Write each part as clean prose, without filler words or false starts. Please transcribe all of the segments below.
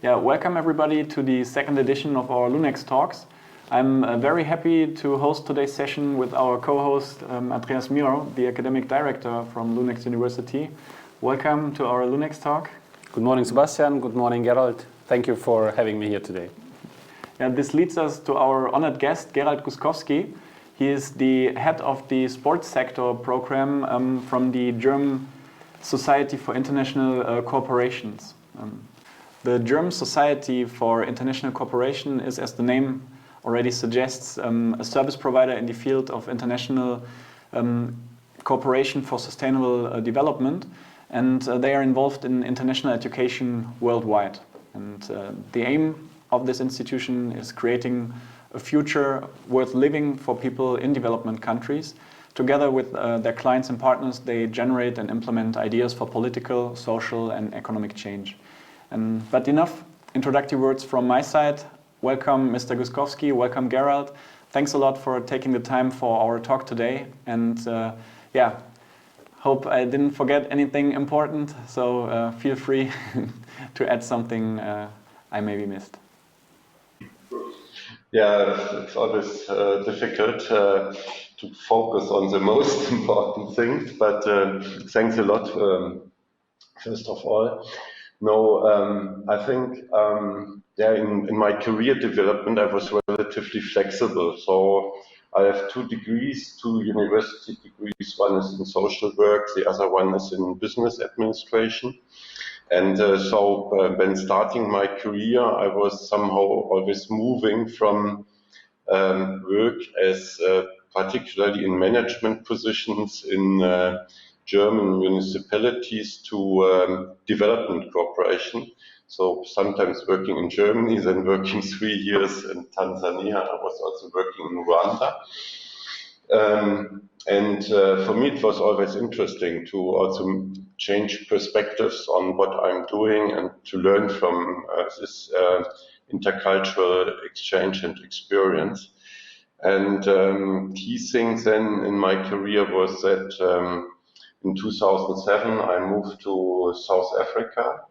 Yeah, welcome everybody to the second edition of our LUNEX Talks. I'm very happy to host today's session with our co-host Andreas Miro, the academic director from LUNEX University. Welcome to our LUNEX Talk. Good morning, Sebastian. Good morning, Gerald. Thank you for having me here today. Yeah, this leads us to our honored guest, Gerald Guskowski. He is the head of the sports sector program from the German Society for International Corporations. The German Society for International Cooperation is, as the name already suggests, a service provider in the field of international cooperation for sustainable development, and they are involved in international education worldwide. And the aim of this institution is creating a future worth living for people in development countries. Together with their clients and partners, they generate and implement ideas for political, social, and economic change. But enough introductory words from my side. Welcome, Mr. Guskowski. Welcome, Gerald. Thanks a lot for taking the time for our talk today. And hope I didn't forget anything important. So feel free to add something I maybe missed. Yeah, it's always difficult to focus on the most important things. But thanks a lot, first of all. No, I think, in my career development, I was relatively flexible. So I have 2 degrees, 2 university degrees. One is in social work, the other one is in business administration. And so when starting my career, I was somehow always moving from work as particularly in management positions in German municipalities to development cooperation. So sometimes working in Germany, then working 3 years in Tanzania. I was also working in Rwanda. For me, it was always interesting to also change perspectives on what I'm doing and to learn from this intercultural exchange and experience. And key thing then in my career was that in 2007, I moved to South Africa,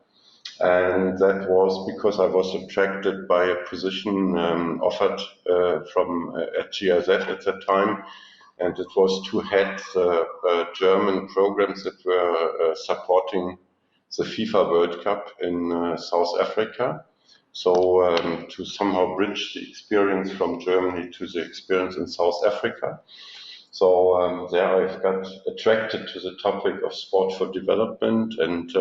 and that was because I was attracted by a position offered at GIZ at that time, and it was to head German programs that were supporting the FIFA World Cup in South Africa. So to somehow bridge the experience from Germany to the experience in South Africa. So there I've got attracted to the topic of sport for development, and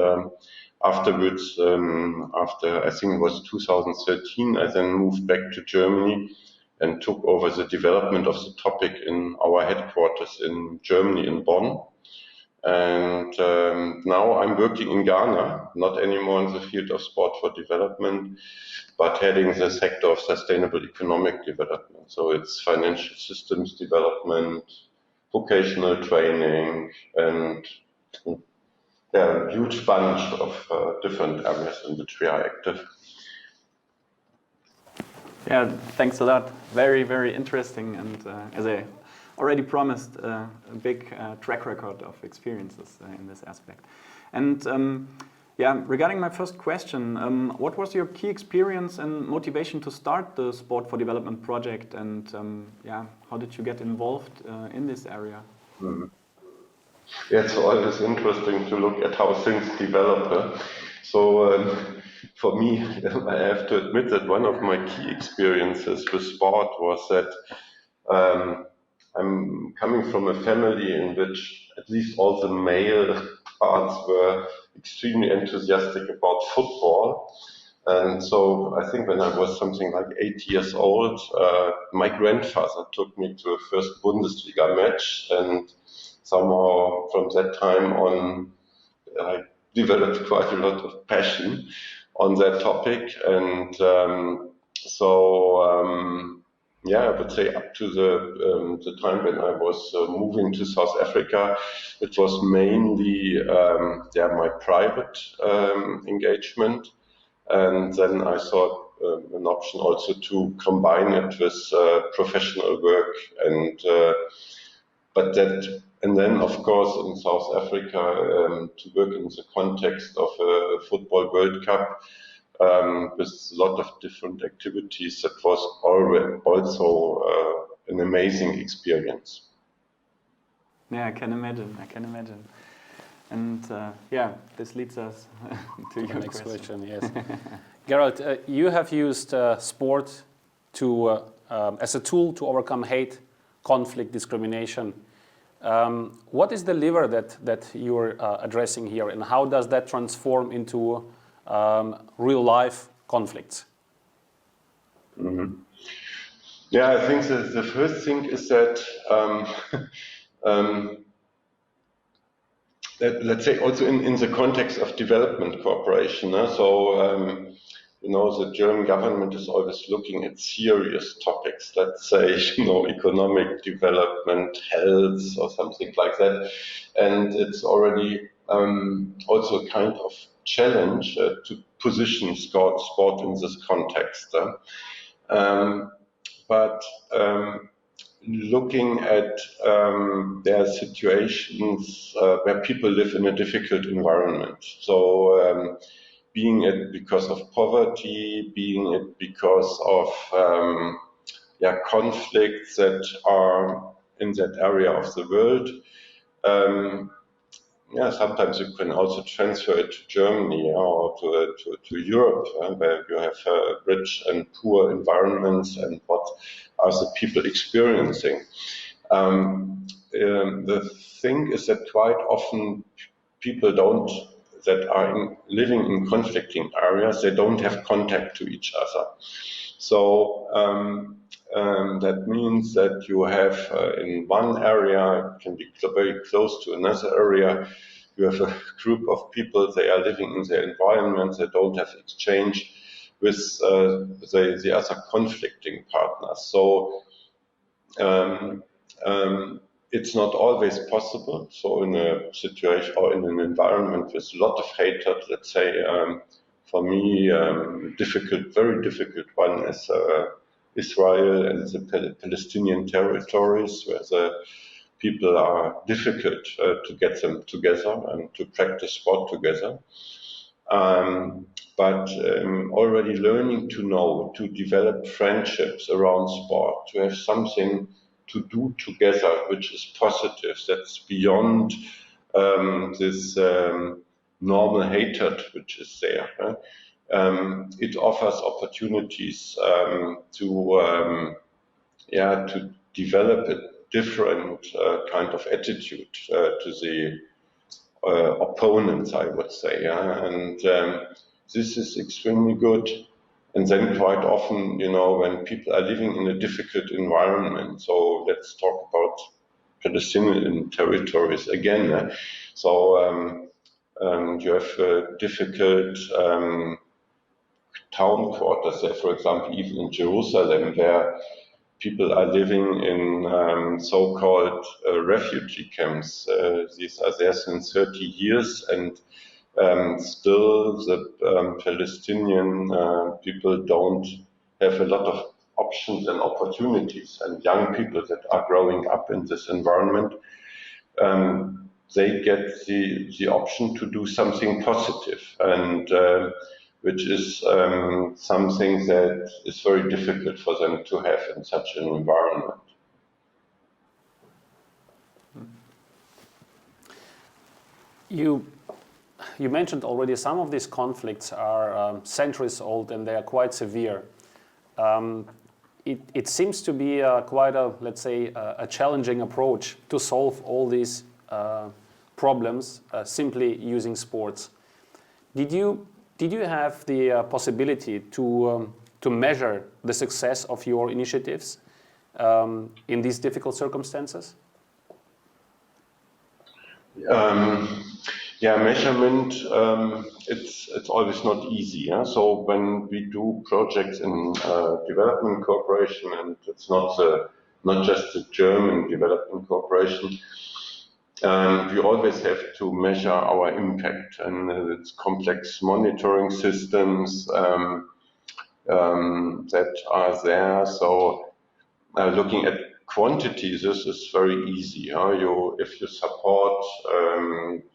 afterwards, after I think it was 2013, I then moved back to Germany and took over the development of the topic in our headquarters in Germany, in Bonn. And now I'm working in Ghana, not anymore in the field of sport for development, but heading the sector of sustainable economic development. So it's financial systems development, vocational training, and a huge bunch of different areas in which we are active. Yeah, thanks a lot. Very, very interesting, and as I already promised, a big track record of experiences in this aspect. And regarding my first question, what was your key experience and motivation to start the Sport for Development project, and how did you get involved in this area? Mm-hmm. Yeah, it's always interesting to look at how things develop. So for me, I have to admit that one of my key experiences with sport was that I'm coming from a family in which at least all the male parts were extremely enthusiastic about football. And so I think when I was something like 8 years old, my grandfather took me to a first Bundesliga match, and somehow from that time on, I developed quite a lot of passion on that topic. And I would say up to the time when I was moving to South Africa, it was mainly my private engagement. And then I saw an option also to combine it with professional work. And then, of course, in South Africa, to work in the context of a football World Cup, with a lot of different activities. That was already also an amazing experience. Yeah, I can imagine. I can imagine. And yeah, this leads us to your next question. Yes, Gerald, you have used sport to as a tool to overcome hate, conflict, discrimination. What is the lever that you're addressing here, and how does that transform into real life conflicts? Mm-hmm. Yeah, I think the first thing is that that, let's say, also in the context of development cooperation. You know, the German government is always looking at serious topics, let's say, you know, economic development, health, or something like that. And it's already also a kind of challenge to position sport in this context. But looking at their situations where people live in a difficult environment. So being it because of poverty, being it because of conflicts that are in that area of the world. Sometimes you can also transfer it to Germany or to Europe, where you have rich and poor environments, and what are the people experiencing. The thing is that quite often people that are living in conflicting areas, they don't have contact to each other. So that means that you have in one area, can be very close to another area, you have a group of people, they are living in their environment, they don't have exchange with the other conflicting partners. So it's not always possible. So in a situation or in an environment with a lot of hatred, let's say, for me, very difficult one is Israel and the Palestinian territories, where the people are difficult to get them together and to practice sport together. But already learning to develop friendships around sport, to have something to do together which is positive, that's beyond this normal hatred which is there. It offers opportunities to develop a different kind of attitude to the opponents, I would say. And this is extremely good. And then quite often, you know, when people are living in a difficult environment, so let's talk about Palestinian territories again. So you have difficult town quarters there, for example, even in Jerusalem, where people are living in so-called refugee camps. These are there since 30 years, and still the Palestinian people don't have a lot of options and opportunities, and young people that are growing up in this environment, they get the option to do something positive, and which is something that is very difficult for them to have in such an environment. You mentioned already some of these conflicts are centuries old and they are quite severe. It seems to be quite a, let's say, a challenging approach to solve all these problems simply using sports. Did you have the possibility to measure the success of your initiatives in these difficult circumstances? Measurement, it's always not easy. Yeah? So when we do projects in development cooperation, and it's not just the German development cooperation, we always have to measure our impact, and it's complex monitoring systems that are there. So looking at quantities, this is very easy. If you support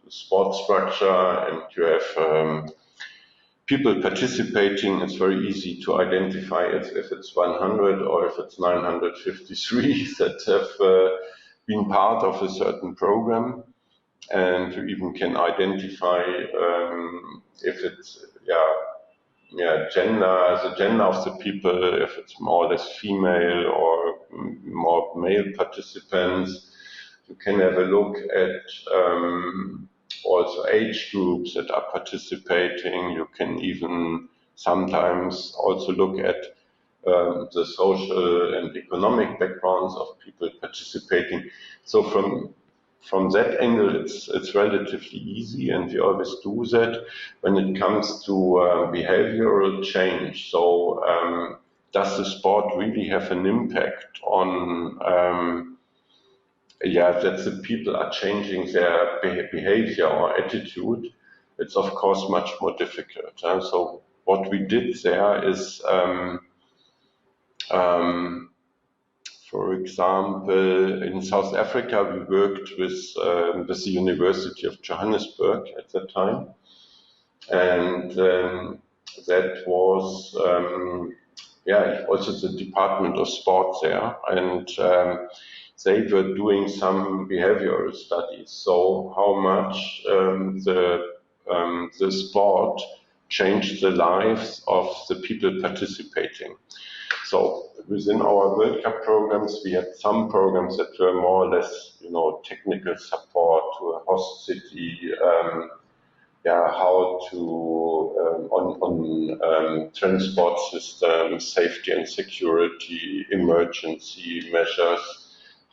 sport structure and you have people participating, it's very easy to identify if it's 100 or if it's 953 that have been part of a certain program, and you even can identify if it's the gender of the people, if it's more or less female or more male participants. You can have a look at also age groups that are participating. You can even sometimes also look at the social and economic backgrounds of people participating. So from that angle, it's relatively easy, and we always do that when it comes to behavioral change. So does the sport really have an impact on that the people are changing their behavior or attitude? It's of course much more difficult. So what we did there is, for example, in South Africa, we worked with the University of Johannesburg at that time, and that was also the Department of Sport there, and they were doing some behavioral studies. So how much the sport changed the lives of the people participating. So within our World Cup programs, we had some programs that were more or less, technical support to a host city, how to on transport systems, safety and security, emergency measures,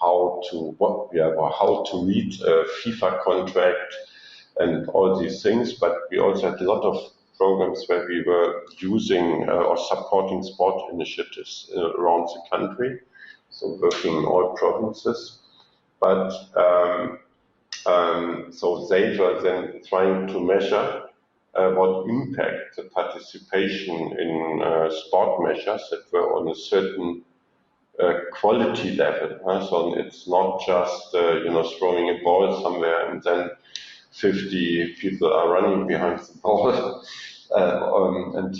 how to read a FIFA contract, and all these things. But we also had a lot of programs where we were using or supporting sport initiatives around the country, so working in all provinces. But so they were then trying to measure what impact the participation in sport measures that were on a certain quality level. So it's not just throwing a ball somewhere and then 50 people are running behind the ball and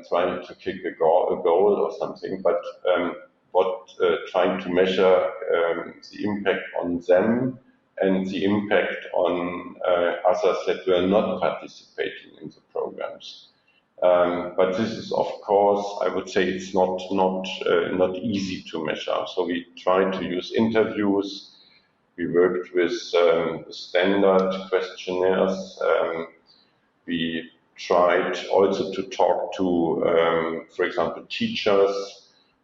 trying to kick a goal or something, but trying to measure the impact on them and the impact on others that were not participating in the programs. But this is, of course, I would say it's not easy to measure. So we tried to use interviews. We worked with standard questionnaires. We tried also to talk to, for example, teachers.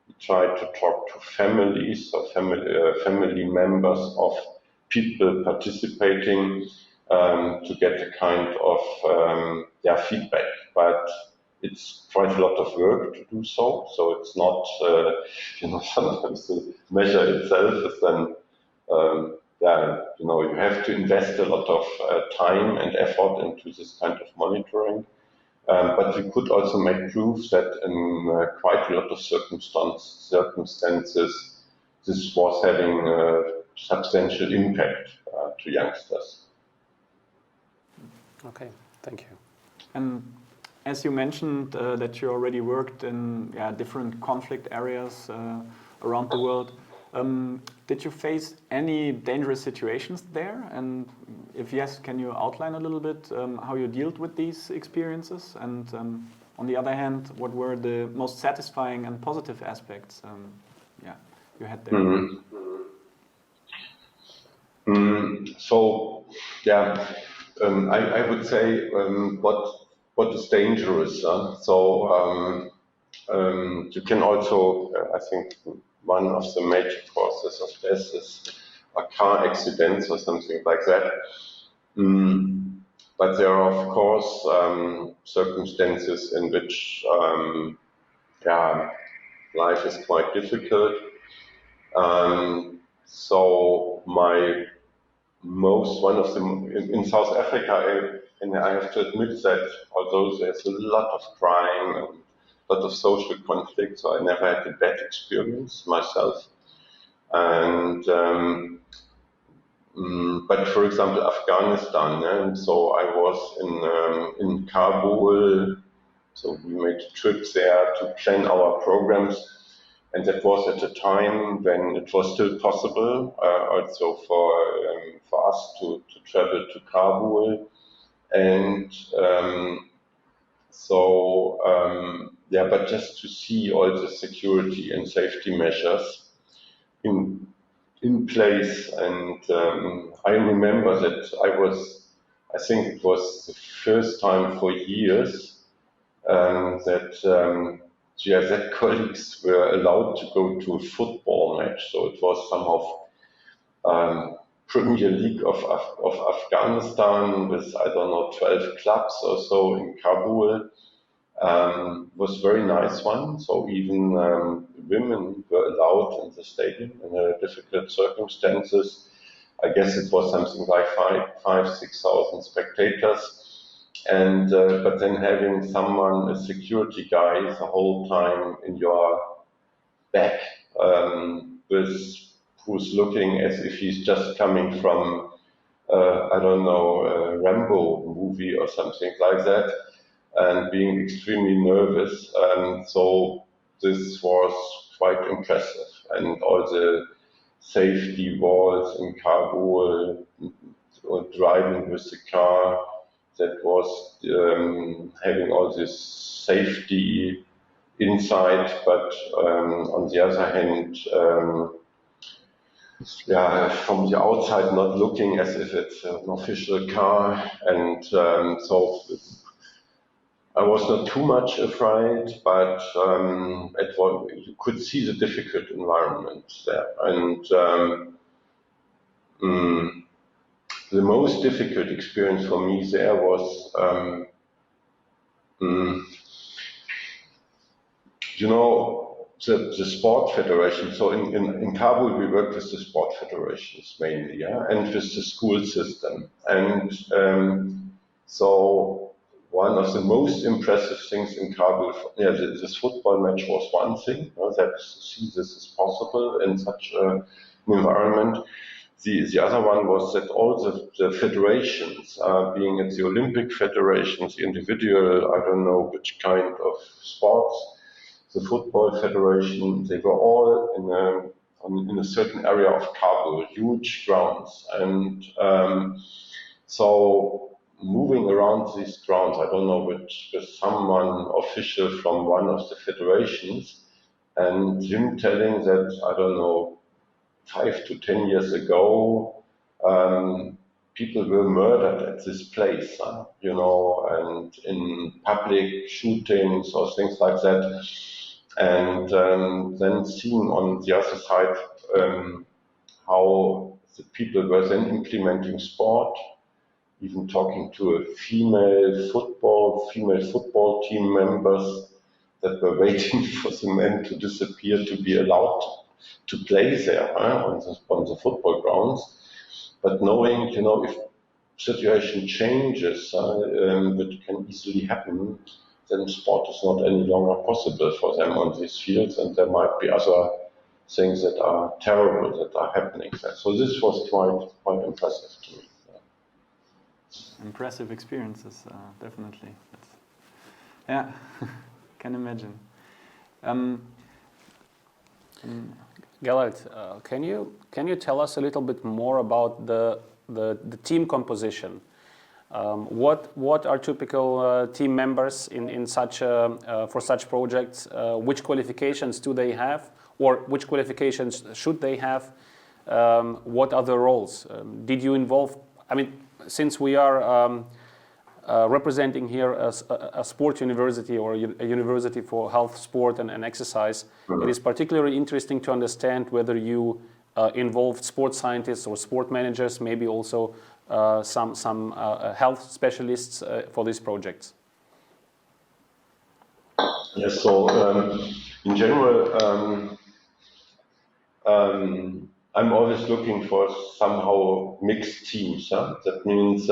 We tried to talk to families, so family members of people participating, to get a kind of feedback. But it's quite a lot of work to do so. So it's not, sometimes the measure itself is then, you have to invest a lot of time and effort into this kind of monitoring. But we could also make proof that in quite a lot of circumstances, this was having a substantial impact to youngsters. Okay, thank you. And as you mentioned that you already worked in different conflict areas around the world, did you face any dangerous situations there? And if yes, can you outline a little bit how you dealt with these experiences? And on the other hand, what were the most satisfying and positive aspects you had there? I would say what is dangerous. You can also, I think, one of the major causes of death is a car accidents or something like that. But there are, of course, circumstances in which life is quite difficult. So one of them in South Africa, and I have to admit that although there's a lot of crime and a lot of social conflict, so I never had a bad experience myself. And but for example, Afghanistan. So I was in Kabul So we made trips there to plan our programs, and that was at a time when it was still possible also for us to travel to Kabul. And yeah, but just to see all the security and safety measures in place. And I remember that I think it was the first time for years that GIZ colleagues were allowed to go to a football match. So it was somehow Premier League of Afghanistan with, I don't know, 12 clubs or so in Kabul. Was a very nice one. So even women were allowed in the stadium in difficult circumstances. I guess it was something like 6,000 spectators. And but then having someone, a security guy, the whole time in your back, who's looking as if he's just coming from, I don't know, a Rambo movie or something like that, and being extremely nervous. So this was quite impressive. And all the safety walls in Kabul, driving with the car, that was having all this safety inside, but on the other hand, yeah, from the outside, not looking as if it's an official car. And so I was not too much afraid, but you could see the difficult environment there. And the most difficult experience for me there was, you know, the sport federation. So in Kabul, we work with the sport federations mainly, yeah, and with the school system. And so one of the most impressive things in Kabul, yeah, this football match was one thing, that to see this is possible in such an environment. The other one was that all the federations, being it the Olympic federations, the individual, I don't know which kind of sports, the football federation, they were all in a certain area of Kabul, huge grounds. And so moving around these grounds, I don't know, with someone official from one of the federations, and him telling that, I don't know, 5 to 10 years ago, people were murdered at this place, you know, and in public shootings or things like that. And then seeing on the other side how the people were then implementing sport, even talking to a female football team members that were waiting for the men to disappear to be allowed to play there on the football grounds. But knowing, you know, if situation changes, that can easily happen, then sport is not any longer possible for them on these fields, and there might be other things that are terrible that are happening there. So this was quite impressive to me. Impressive experiences, definitely. Yeah, can imagine. Gerald, can you tell us a little bit more about the team composition? What are typical team members in such for such projects? Which qualifications do they have, or which qualifications should they have? What are the roles? Did you involve? I mean, since we are representing here a sport university or a university for health, sport, and exercise, it is particularly interesting to understand whether you involved sports scientists or sport managers, maybe also some health specialists for these projects. Yes, so in general, I'm always looking for somehow mixed teams. Huh? That means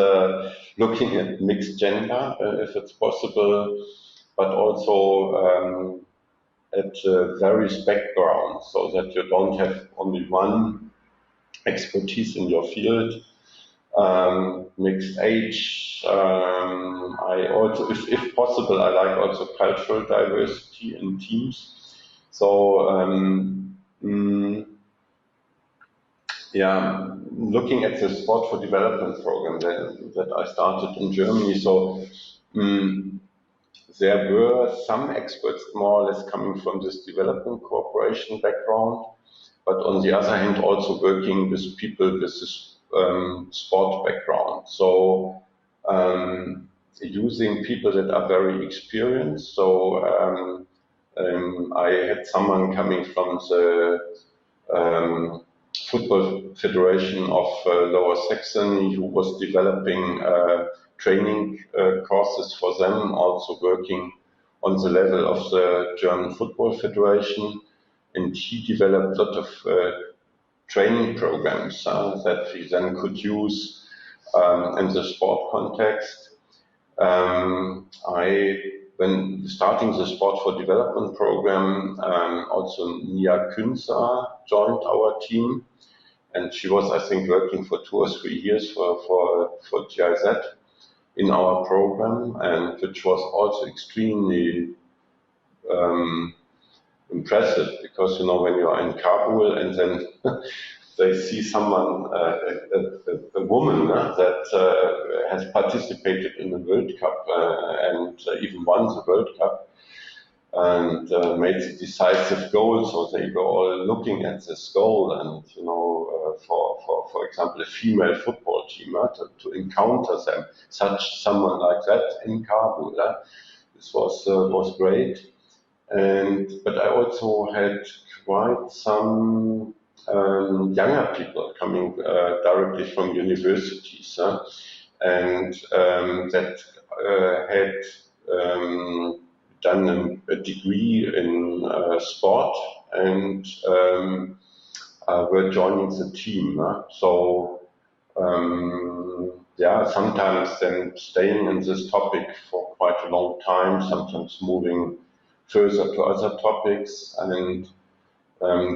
looking at mixed gender, if it's possible, but also at various backgrounds, so that you don't have only one expertise in your field. Mixed age. I I also, if possible, I like also cultural diversity in teams. So yeah, looking at the Sport for Development program that I started in Germany, so there were some experts more or less coming from this development cooperation background, but on the other hand, also working with people with this sport background. So using people that are very experienced. So I had someone coming from the Football Federation of Lower Saxony who was developing training courses for them, also working on the level of the German Football Federation. And he developed a lot of training programs that we then could use in the sport context. When starting the Sport for Development program, also Nia Künzer joined our team, and she was, I think, working for 2 or 3 years for GIZ in our program, and which was also extremely impressive, because, you know, when you are in Kabul and then they see someone, a woman that has participated in the World Cup and even won the World Cup and made the decisive goal. So they were all looking at this goal, and, you know, for example, a female football team to encounter someone like that in Kabul. This was great. But I also had quite some younger people coming directly from universities, and that had done a degree in sport and were joining the team. So yeah, sometimes then staying in this topic for quite a long time, sometimes moving further to other topics, and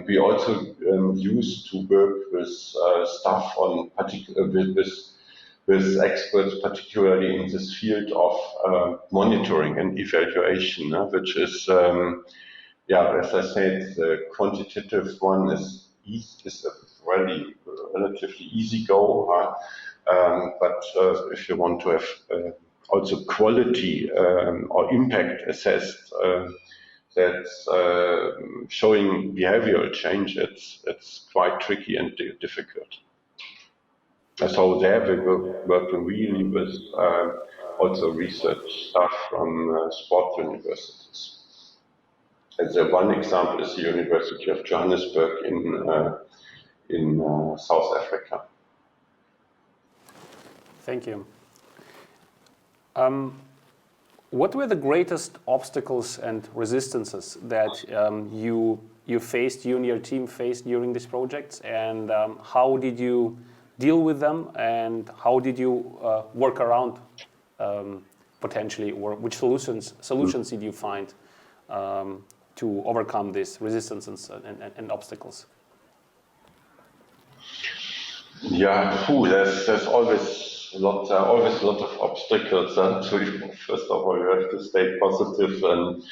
we also used to work with staff on with experts, particularly in this field of monitoring and evaluation, which is, yeah, as I said, the quantitative one is a really relatively easy goal, but if you want to have also quality or impact assessed, that's showing behavioral change, it's quite tricky and difficult. So there we were working really with also research staff from sport universities. And the one example is the University of Johannesburg in South Africa. Thank you. What were the greatest obstacles and resistances that you faced, you and your team faced during these projects, and how did you deal with them, and how did you work around potentially, or which solutions did you find to overcome these resistances and obstacles? Yeah, there's always a lot of obstacles. First of all, you have to stay positive and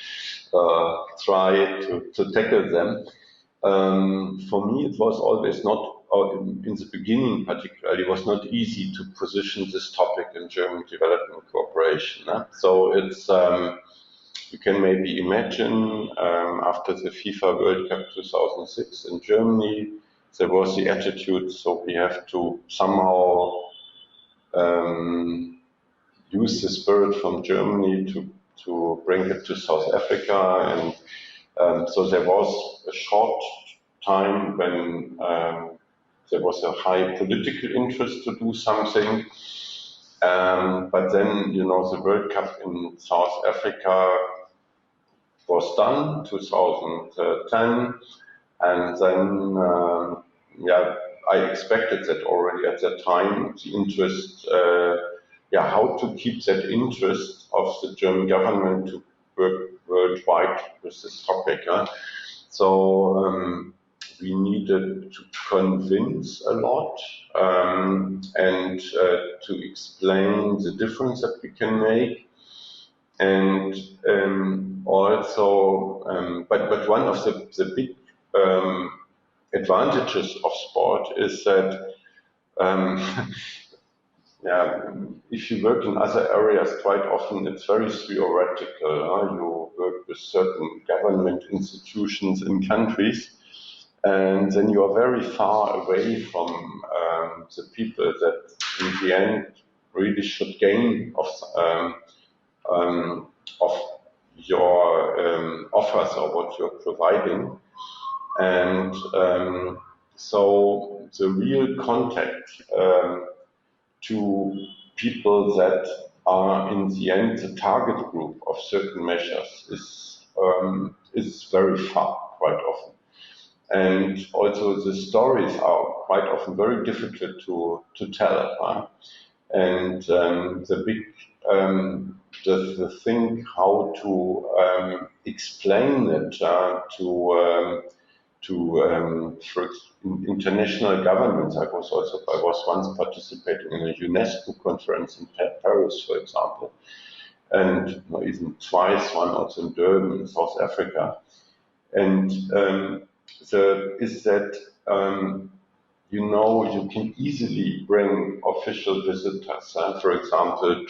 try to tackle them. For me, it was always not, in the beginning particularly, it was not easy to position this topic in German development cooperation. So it's, you can maybe imagine, after the FIFA World Cup 2006 in Germany, there was the attitude, so we have to somehow use the spirit from Germany to bring it to South Africa, and so there was a short time when there was a high political interest to do something, but then, you know, the World Cup in South Africa was done, 2010, and then yeah, I expected that already at that time, the interest, how to keep that interest of the German government to work worldwide with this topic. So we needed to convince a lot and to explain the difference that we can make. And also, but one of the big advantages of sport is that yeah, if you work in other areas, quite often it's very theoretical. You work with certain government institutions in countries, and then you are very far away from the people that in the end really should gain of your offers or what you're providing. And so the real contact to people that are in the end the target group of certain measures is very far quite often. And also the stories are quite often very difficult to tell. And the big the thing how to explain it for international governments. I was once participating in a UNESCO conference in Paris, for example, and even twice, one also in Durban in South Africa. And is that you can easily bring official visitors, for example,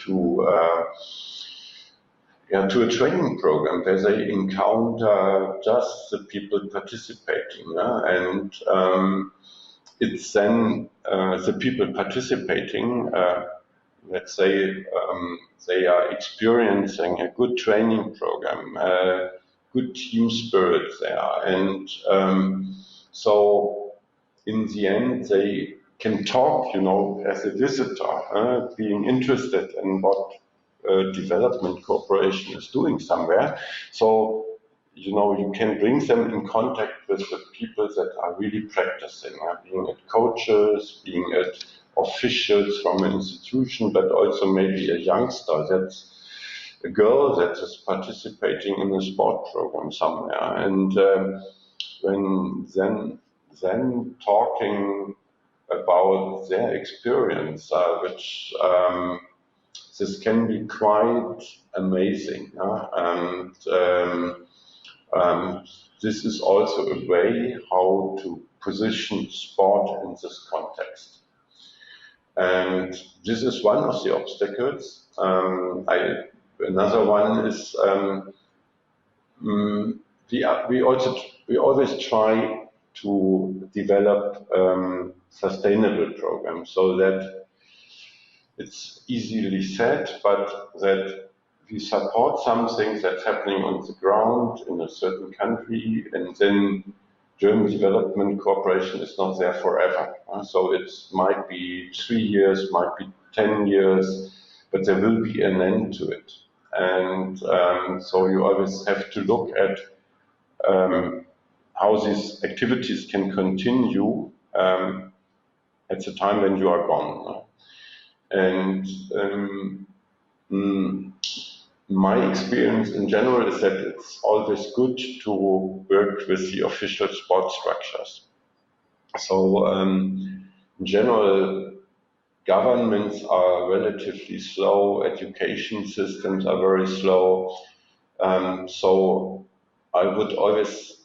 to a training program where they encounter just the people participating, and it's then the people participating. Let's say they are experiencing a good training program, good team spirit there, and so in the end they can talk, as a visitor, being interested in what development cooperation is doing somewhere. So, you can bring them in contact with the people that are really practicing, being it coaches, being it officials from an institution, but also maybe a youngster that's a girl that is participating in a sport program somewhere. And when then talking about their experience, which this can be quite amazing. And this is also a way how to position sport in this context. And this is one of the obstacles. Another one is we always try to develop sustainable programs so that it's easily said, but that we support something that's happening on the ground in a certain country, and then German development cooperation is not there forever. So it might be 3 years, might be 10 years, but there will be an end to it. And so you always have to look at how these activities can continue at the time when you are gone. And my experience in general is that it's always good to work with the official sport structures. So in general, governments are relatively slow, education systems are very slow. So I would always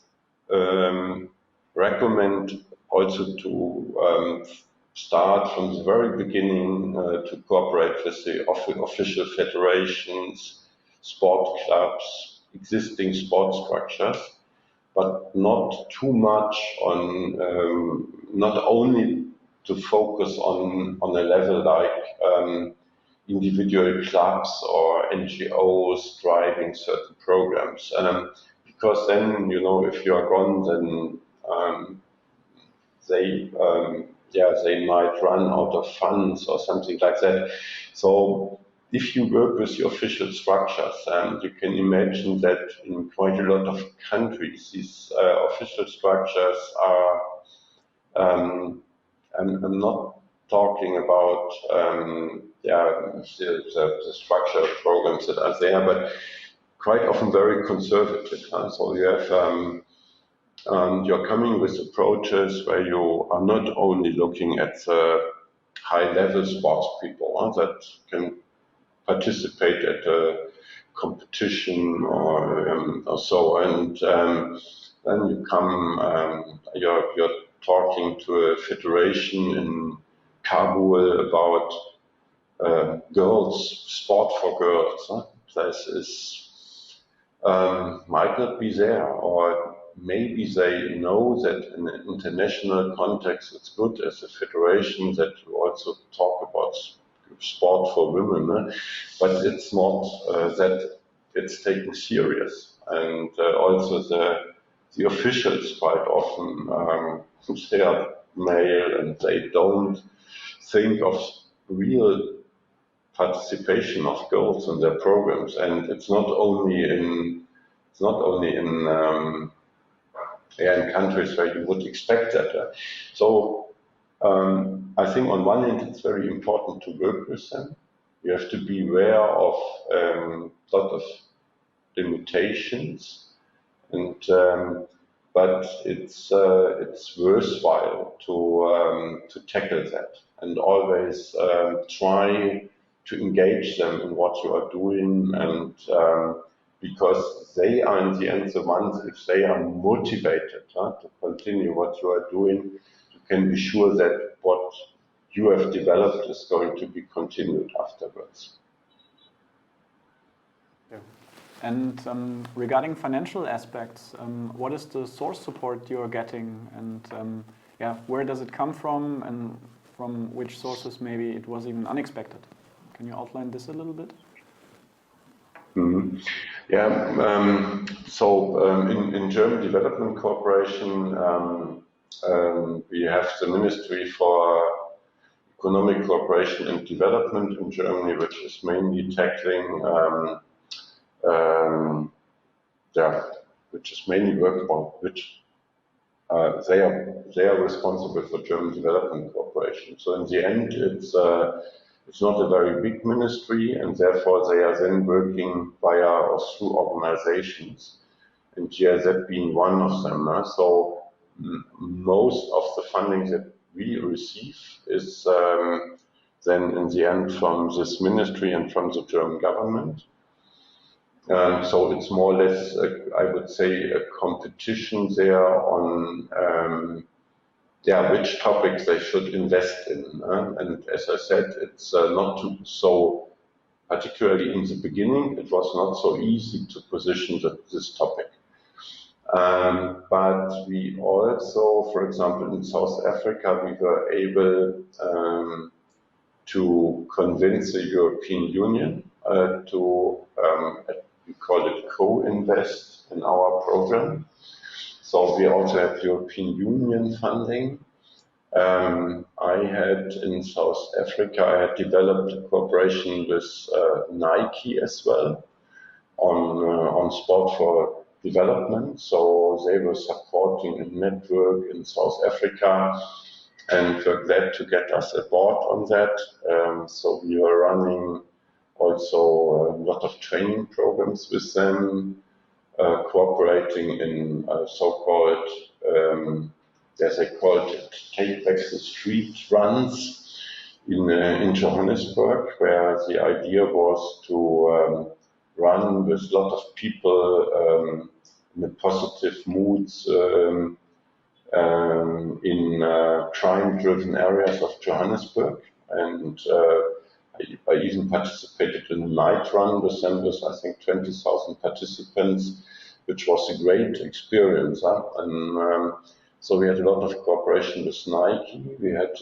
recommend also to start from the very beginning to cooperate with the official federations, sport clubs, existing sport structures, but not too much on, not only to focus on a level like individual clubs or NGOs driving certain programs. Because then, if you are gone, then they might run out of funds or something like that. So if you work with the official structures, you can imagine that in quite a lot of countries, these official structures are, I'm not talking about the structural programs that are there, but quite often very conservative. So you have you're coming with approaches where you are not only looking at the high-level sports people that can participate at a competition or so, and then you come, you're talking to a federation in Kabul about girls, sport for girls. Huh? This is might not be there, or maybe they know that in an international context it's good as a federation that you also talk about sport for women, but it's not that it's taken serious. And also the officials quite often they are male and they don't think of real participation of girls in their programs. And it's not only in in countries where you would expect that. So I think on one hand it's very important to work with them. You have to be aware of a lot of limitations, and but it's worthwhile to tackle that and always try to engage them in what you are doing, and because they are in the end the ones, if they are motivated to continue what you are doing, you can be sure that what you have developed is going to be continued afterwards. Yeah. And regarding financial aspects, what is the source support you're getting, and where does it come from, and from which sources maybe it was even unexpected? Can you outline this a little bit? Mm-hmm. Yeah, in German Development Cooperation, we have the Ministry for Economic Cooperation and Development in Germany, which is mainly tackling, which is mainly work on, which they are responsible for German Development Cooperation. So in the end, it's not a very big ministry, and therefore they are then working via or through organizations, and GIZ being one of them. So most of the funding that we receive is then in the end from this ministry and from the German government. So it's more or less, I would say, a competition there on which topics they should invest in. And as I said, it's not so, particularly in the beginning, it was not so easy to position this topic. But we also, for example, in South Africa, we were able to convince the European Union to, we call it co-invest in our program. So we also have European Union funding. I had in South Africa, I had developed a cooperation with Nike as well on sport for development. So they were supporting a network in South Africa, and were glad to get us aboard on that. So we are running also a lot of training programs with them, cooperating in so-called, as they call it, take back the street runs in Johannesburg, where the idea was to run with a lot of people in a positive moods in crime-driven areas of Johannesburg. And I even participated in a night run with them with, I think, 20,000 participants, which was a great experience. And so we had a lot of cooperation with Nike. We had,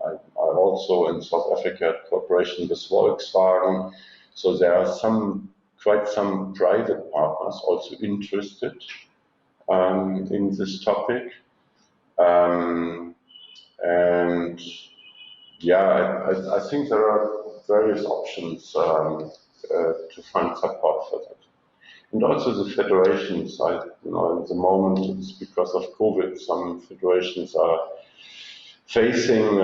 I also in South Africa had cooperation with Volkswagen. So there are quite some private partners also interested in this topic. And yeah, I think there are various options to find support for that. And also the federations, at the moment it's because of COVID, some federations are facing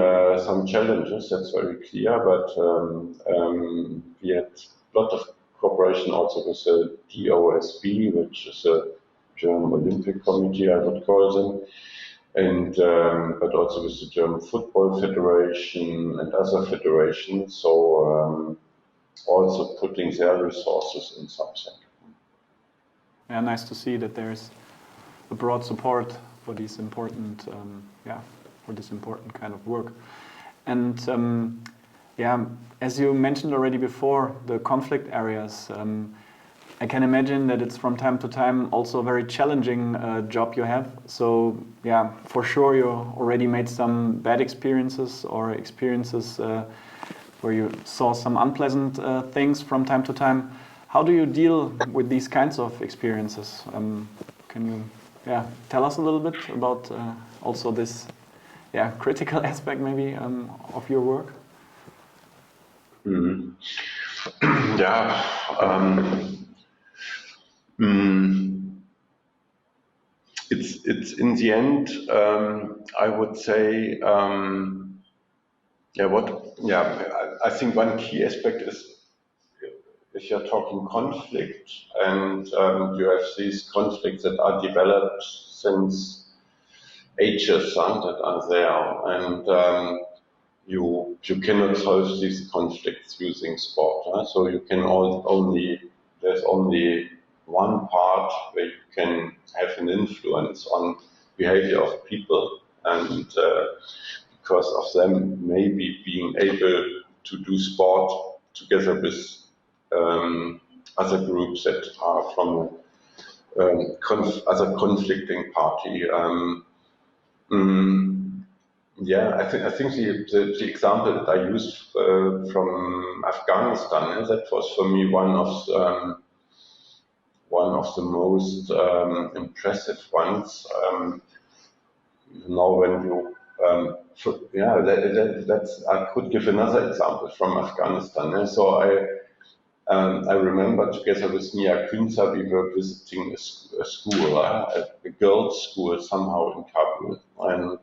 some challenges, that's very clear, but we had a lot of cooperation also with the DOSB, which is a German Olympic Committee, I would call them, and but also with the German Football Federation and other federations. So also putting their resources in something. Yeah, nice to see that there's a broad support for these important, for this important kind of work. And as you mentioned already before, the conflict areas. I can imagine that it's from time to time also a very challenging job you have. So yeah, for sure you already made some bad experiences or experiences where you saw some unpleasant things from time to time. How do you deal with these kinds of experiences? Can you tell us a little bit about also this critical aspect maybe of your work? Mm-hmm. It's in the end, I would say, I think one key aspect is if you're talking conflict and you have these conflicts that are developed since ages that are there, and you cannot solve these conflicts using sport. So you can there's only one part where you can have an influence on behavior of people, and because of them maybe being able to do sport together with other groups that are from other conflicting party. I think the example that I used from Afghanistan, that was for me one of the most impressive ones. When you I could give another example from Afghanistan. So I remember together with Mia Künzer, we were visiting a school, a girls' school somehow in Kabul, and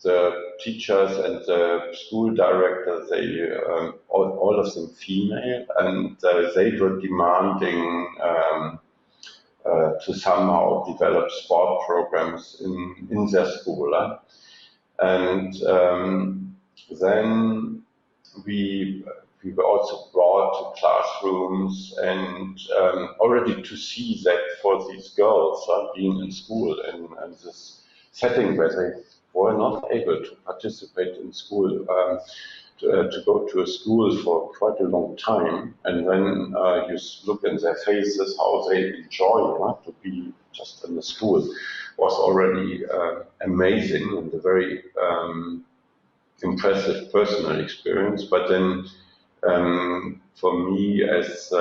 the teachers and the school director, they all of them female, and they were demanding to somehow develop sport programs in their school. And then we were also brought to classrooms, and already to see that for these girls being in school and this setting where they were not able to participate in school, to go to a school for quite a long time, and then you look in their faces how they enjoy to be just in the school, was already amazing and a very impressive personal experience. But then for me as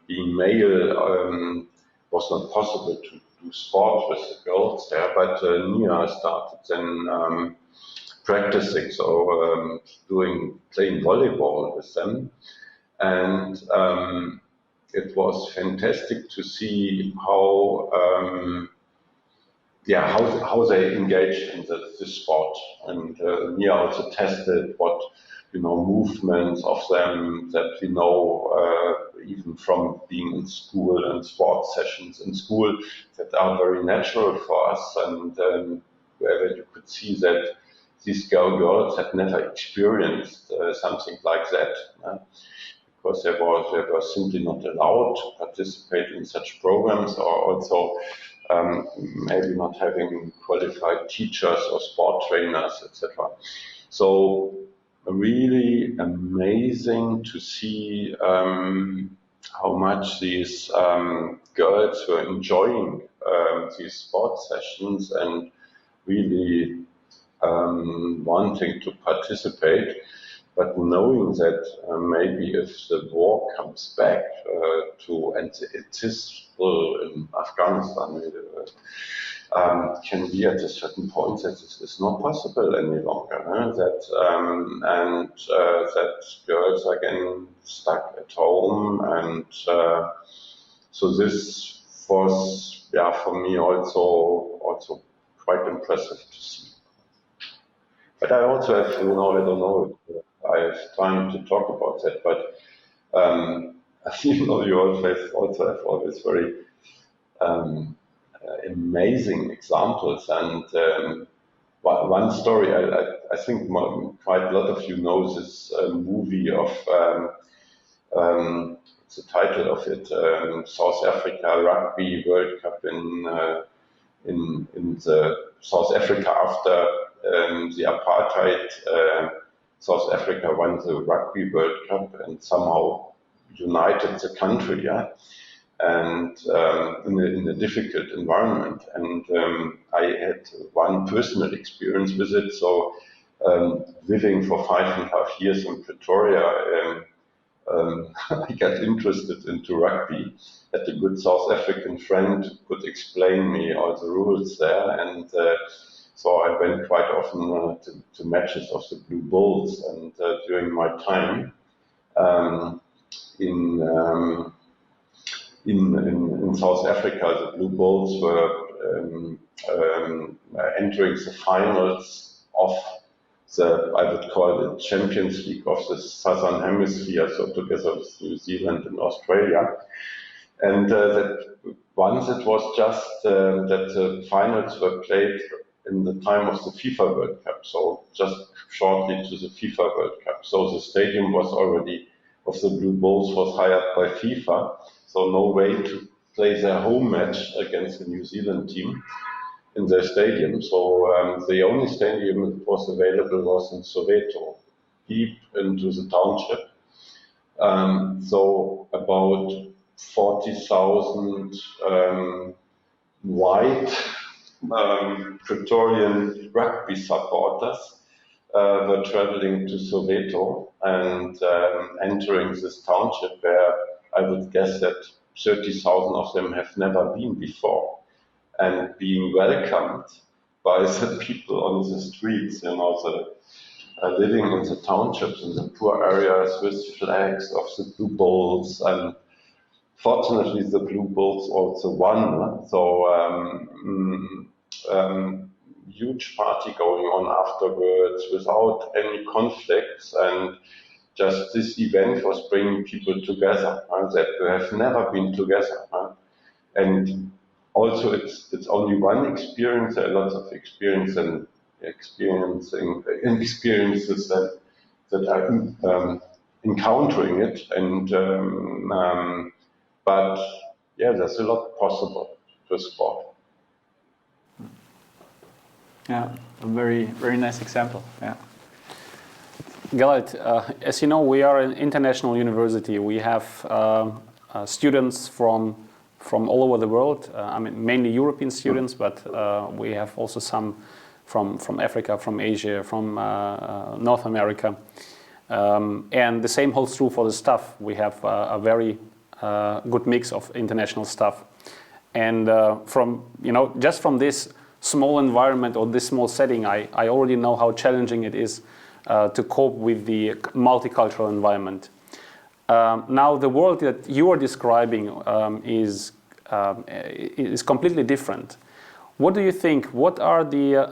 being male, was not possible to do sport with the girls there, but Nia started then practicing, so playing volleyball with them, and it was fantastic to see how they engaged in the sport, and Nia also tested what movements of them that we know even from being in school and sports sessions in school that are very natural for us, and where you could see that these girls had never experienced something like that, because they were simply not allowed to participate in such programs, or also maybe not having qualified teachers or sport trainers, etc. So really amazing to see how much these girls were enjoying these sports sessions and really wanting to participate, but knowing that maybe if the war comes back and it is still in Afghanistan, can be at a certain point that this is not possible any longer. That girls are getting stuck at home, and so this was, for me also quite impressive to see. But I also have, I don't know if I have time to talk about that, but you also have always very amazing examples. And one story I think quite a lot of you know this movie of, it's the title of it, South Africa Rugby World Cup in the South Africa after the apartheid. South Africa won the Rugby World Cup and somehow united the country, yeah, and in a difficult environment. And I had one personal experience with it. So living for 5.5 years in Pretoria, I got interested into rugby. Had a good South African friend who could explain me all the rules there, and so I went quite often to matches of the Blue Bulls. And during my time in South Africa, the Blue Bulls were entering the finals of the, I would call it, Champions League of the Southern Hemisphere, so together with New Zealand and Australia. And that once it was just that the finals were played in the time of the FIFA World Cup, so just shortly to the FIFA World Cup. So the stadium was already, of the Blue Bulls, was hired by FIFA, so no way to play their home match against the New Zealand team in their stadium. So the only stadium that was available was in Soweto, deep into the township. So about 40,000 white Praetorian rugby supporters were traveling to Soweto and entering this township where I would guess that 30,000 of them have never been before, and being welcomed by the people on the streets, you know, living in the townships, in the poor areas, with flags of the Blue Bulls. And fortunately, the Blue Bulls also won. So huge party going on afterwards without any conflicts, and just this event was bringing people together that have never been together. And also, it's only one experience. There are lots of experiences that are encountering it, and but yeah, there's a lot possible for sport. Yeah, a very, very nice example. Yeah. Gerald, as you know, we are an international university. We have students from all over the world. I mean, mainly European students, but we have also some from Africa, from Asia, from North America. And the same holds true for the staff. We have a very good mix of international staff. And just from this small environment or this small setting, I already know how challenging it is to cope with the multicultural environment. Now, the world that you are describing is completely different. What do you think? What are the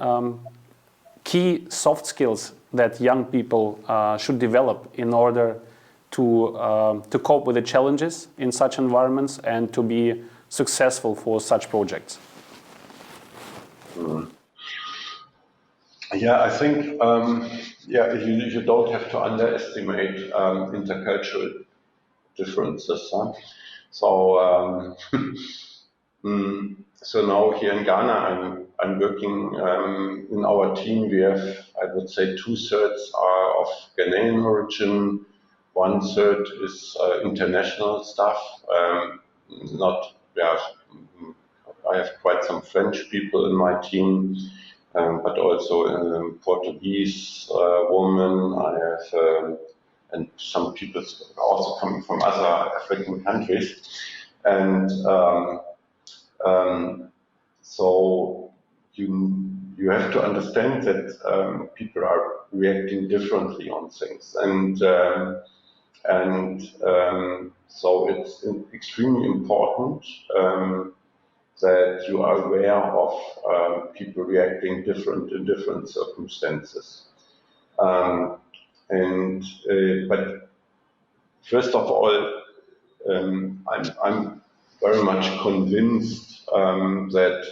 key soft skills that young people should develop in order to cope with the challenges in such environments and to be successful for such projects? Yeah, I think you don't have to underestimate intercultural differences. Huh? So so now here in Ghana, I'm working in our team. We have, I would say, 2/3 are of Ghanaian origin, 1/3 is international staff. I have quite some French people in my team, but also a Portuguese woman. I have and some people are also coming from other African countries, and so you have to understand that people are reacting differently on things, and so it's extremely important that you are aware of people reacting different in different circumstances. But first of all, I'm very much convinced that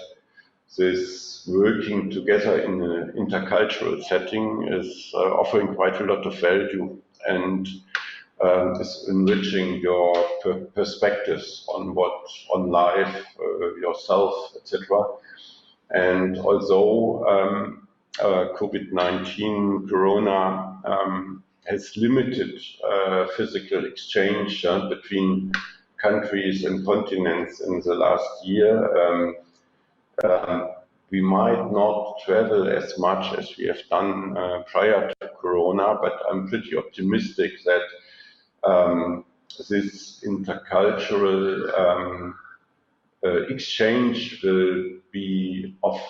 this working together in an intercultural setting is offering quite a lot of value and is enriching your perspectives on life, yourself, etc. And although COVID-19, Corona has limited physical exchange between countries and continents in the last year, we might not travel as much as we have done prior to Corona, but I'm pretty optimistic that this intercultural exchange will be of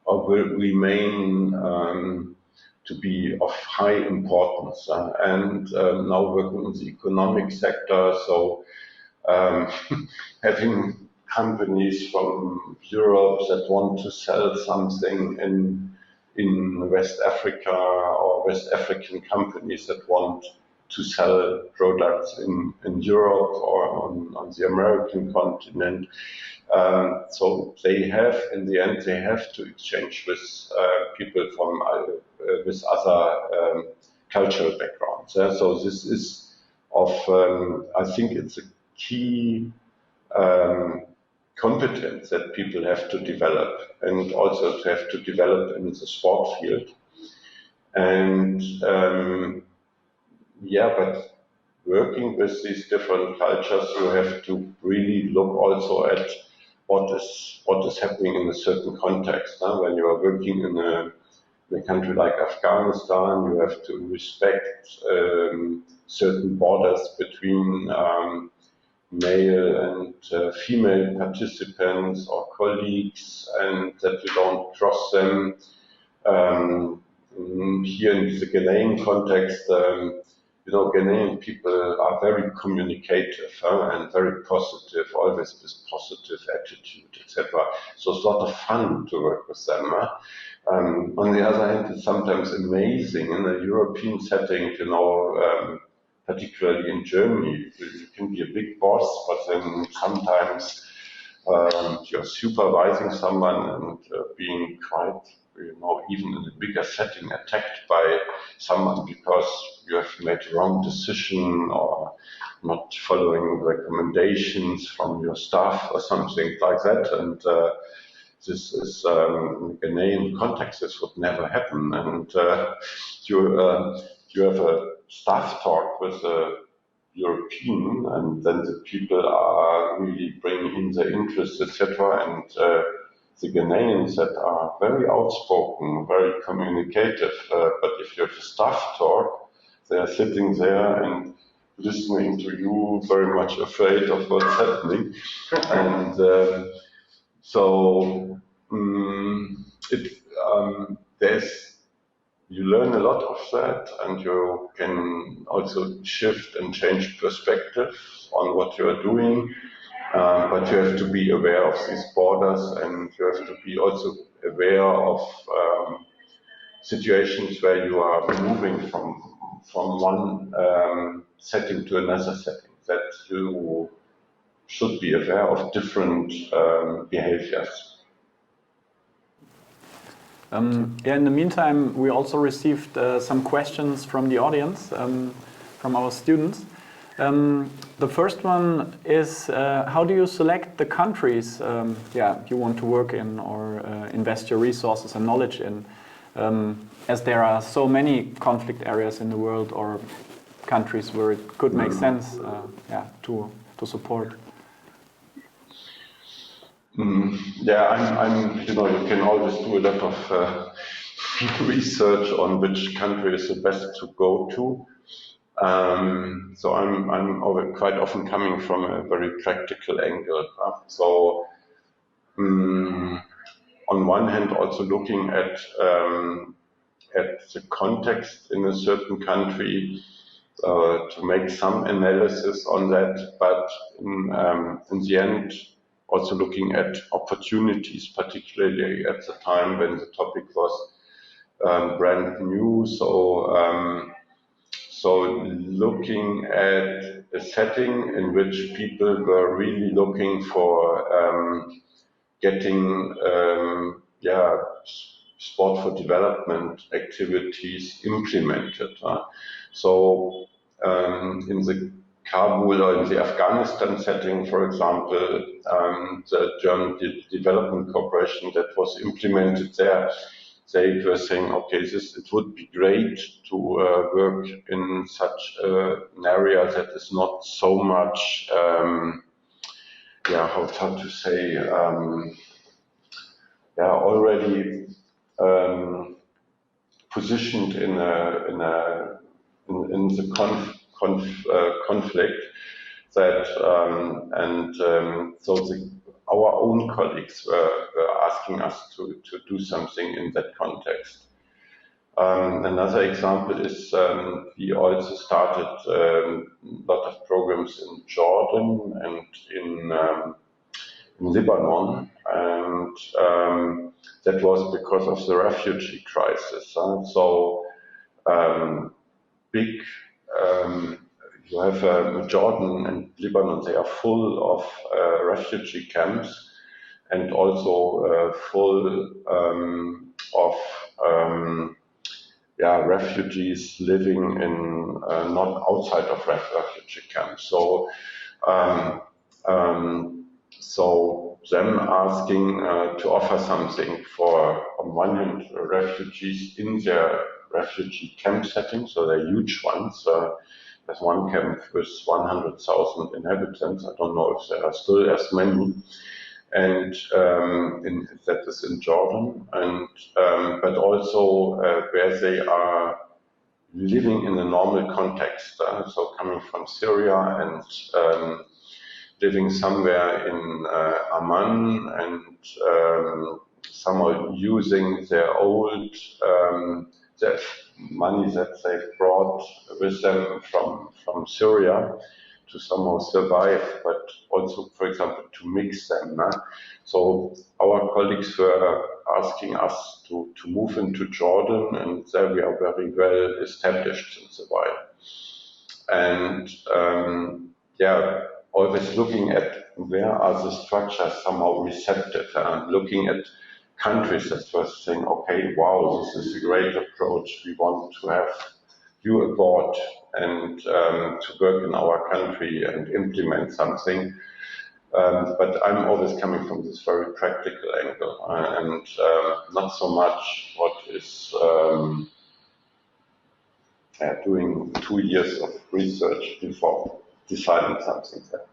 or will remain to be of high importance. And now working in the economic sector, so having companies from Europe that want to sell something in West Africa, or West African companies that want to sell products in Europe or on the American continent. So they have, in the end, they have to exchange with people from with other cultural backgrounds. So this is of, I think it's a key competence that people have to develop, and also to have to develop in the sport field. And yeah, but working with these different cultures, you have to really look also at what is happening in a certain context. When you are working in a country like Afghanistan, you have to respect certain borders between male and female participants or colleagues, and that you don't cross them. Here in the Ghanaian context, Ghanaian people are very communicative and very positive, always with positive attitude, etc. So it's a lot of fun to work with them. On the other hand, it's sometimes amazing in a European setting, particularly in Germany, you can be a big boss, but then sometimes you're supervising someone and being quite, even in a bigger setting, attacked by someone because you have made a wrong decision or not following recommendations from your staff or something like that. And this is, in the Ghanaian context, this would never happen. And you have a staff talk with a European, and then the people are really bringing in their interests, etc. And the Ghanaians that are very outspoken, very communicative, but if you have a staff talk, they are sitting there and listening to you, very much afraid of what's happening. And you learn a lot of that, and you can also shift and change perspective on what you are doing. But you have to be aware of these borders, and you have to be also aware of situations where you are moving from one setting to another setting, that you should be aware of different behaviors. In the meantime, we also received some questions from the audience, from our students. The first one is, how do you select the countries you want to work in or invest your resources and knowledge in, as there are so many conflict areas in the world or countries where it could make sense to support? You can always do a lot of research on which country is the best to go to. So I'm quite often coming from a very practical angle. So on one hand, also looking at the context in a certain country to make some analysis on that, but in the end, also looking at opportunities, particularly at the time when the topic was brand new. So looking at a setting in which people were really looking for getting sport for development activities implemented. So in the Kabul or in the Afghanistan setting, for example, the German Development Corporation that was implemented there, they were saying, okay, it would be great to work in such an area that is not so much, how to say, already positioned in the conflict. That our own colleagues were asking us to do something in that context. Another example is we also started a lot of programs in Jordan and in Lebanon, and that was because of the refugee crisis. So big, you have Jordan and Lebanon, they are full of refugee camps and also full of refugees living in not outside of refugee camps. So so them asking to offer something for, on one hand, refugees in their refugee camp setting, so they're huge ones. There's one camp with 100,000 inhabitants. I don't know if there are still as many. And that is in Jordan, and but also where they are living in a normal context. So coming from Syria and living somewhere in Amman, and somehow using their old their money that they've brought with them from Syria to somehow survive, but also, for example, to mix them. So our colleagues were asking us to move into Jordan, and there we are very well established since a while. And always looking at where are the structures somehow receptive, looking at countries that were saying, okay, wow, this is a great approach, we want to have you aboard and to work in our country and implement something. But I'm always coming from this very practical angle and not so much what is doing 2 years of research before deciding something there.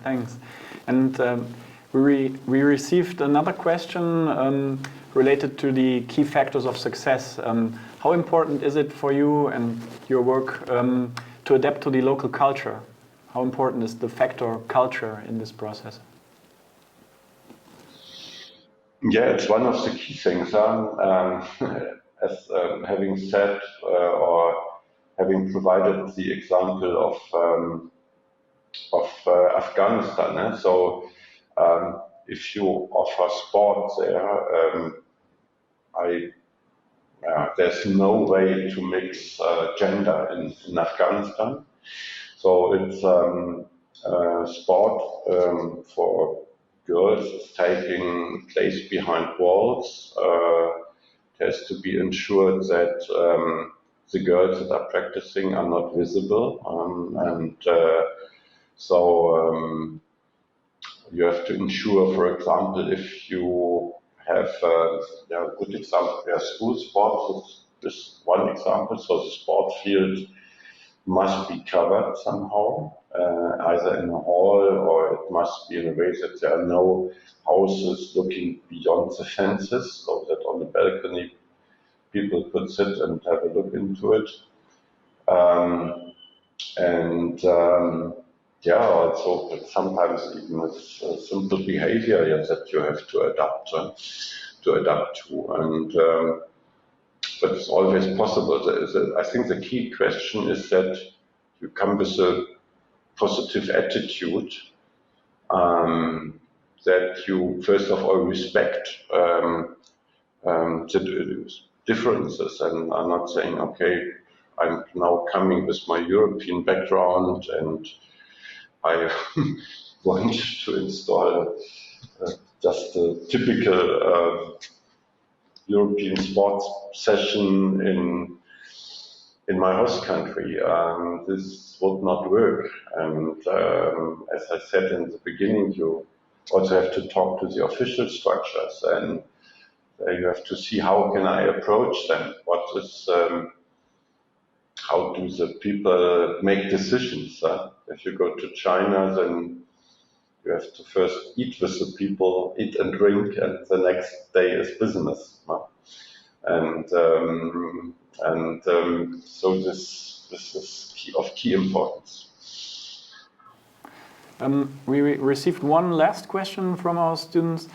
Thanks. And we received another question related to the key factors of success. How important is it for you and your work to adapt to the local culture? How important is the factor culture in this process? Yeah, it's one of the key things. As having said or having provided the example of Afghanistan. So if you offer sport there, there's no way to mix gender in Afghanistan. So it's sport for girls is taking place behind walls. It has to be ensured that the girls that are practicing are not visible, so you have to ensure, for example, if you have a good example, school sports is one example. So the sport field must be covered somehow, either in a hall, or it must be in a way that there are no houses looking beyond the fences, so that on the balcony people could sit and have a look into it. Also sometimes even with simple behavior that you have to adapt to, and but it's always possible. I think the key question is that you come with a positive attitude, that you first of all respect the differences and are not saying, okay, I'm now coming with my European background and I want to install just a typical European sports session in my host country. This would not work. And as I said in the beginning, you also have to talk to the official structures, and you have to see how can I approach them. What is how do the people make decisions? If you go to China, then you have to first eat with the people, eat and drink, and the next day is business. And so this is of key importance. We received one last question from our students.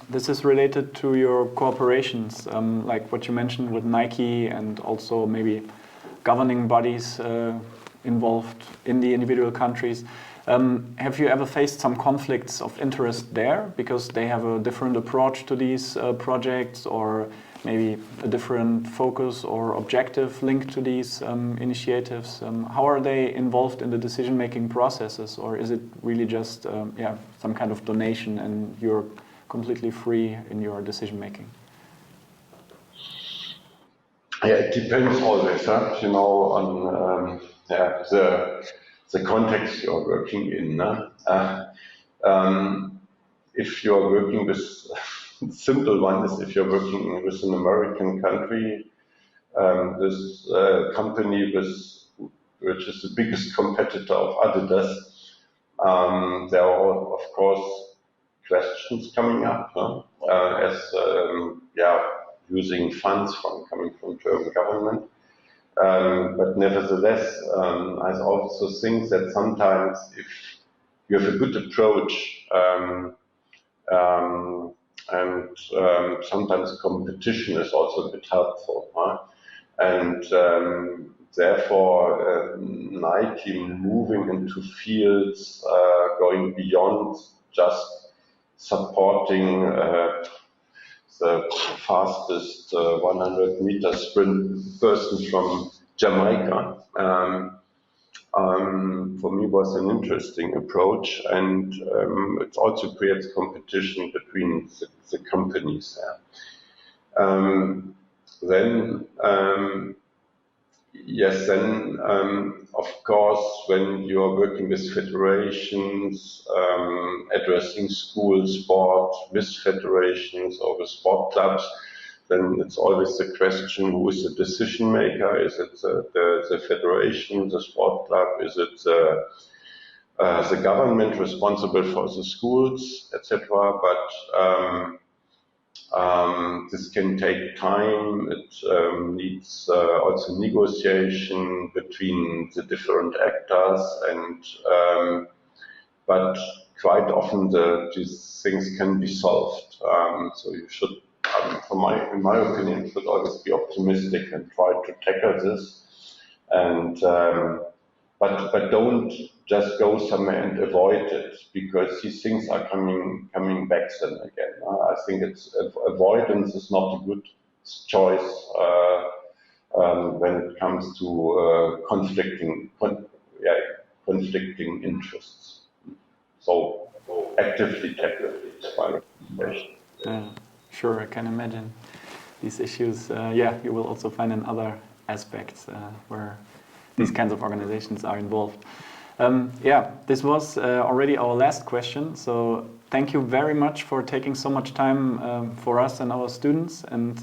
This is related to your cooperations, like what you mentioned with Nike and also maybe governing bodies involved in the individual countries. Have you ever faced some conflicts of interest there because they have a different approach to these projects, or maybe a different focus or objective linked to these initiatives? How are they involved in the decision-making processes, or is it really just some kind of donation and you're completely free in your decision-making? Yeah, it depends always, on the context you're working in. If you're working with simple one is if you're working with an American country, this company which is the biggest competitor of Adidas, there are of course questions coming up as using funds coming from German government. But nevertheless, I also think that sometimes if you have a good approach and sometimes competition is also a bit helpful. And therefore, Nike moving into fields going beyond just supporting the fastest 100-meter sprint person from Jamaica, for me was an interesting approach, and it also creates competition between the companies. Of course, when you're working with federations, addressing school sport with federations or with sport clubs, then it's always the question, who is the decision maker? Is it the federation, the sport club? Is it the government responsible for the schools, etc.? But this can take time. It needs also negotiation between the different actors, and but quite often these things can be solved. So you should, in my opinion, should always be optimistic and try to tackle this, and but don't just go somewhere and avoid it, because these things are coming back then again. I think avoidance is not a good choice when it comes to conflicting interests. So actively tackle it. Sure, I can imagine these issues. You will also find in other aspects where these kinds of organizations are involved. This was already our last question. So thank you very much for taking so much time for us and our students, and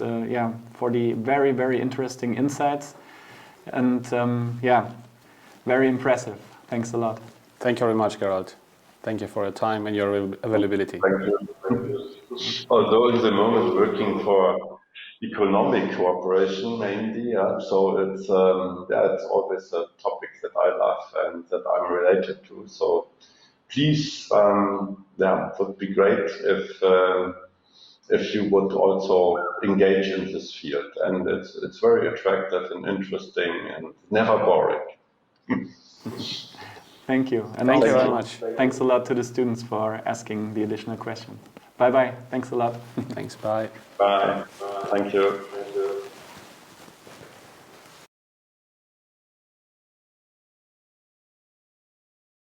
for the very, very interesting insights. And very impressive. Thanks a lot. Thank you very much, Gerald. Thank you for your time and your availability. Thank you. Although in the moment working for economic cooperation mainly, so it's always a topic that I love and that I'm related to. So please, it would be great if you would also engage in this field, and it's very attractive and interesting and never boring. Thank you. And thank you very much. Thanks a lot to the students for asking the additional question. Bye-bye. Thanks a lot. Thanks. Bye. Bye. Thank you.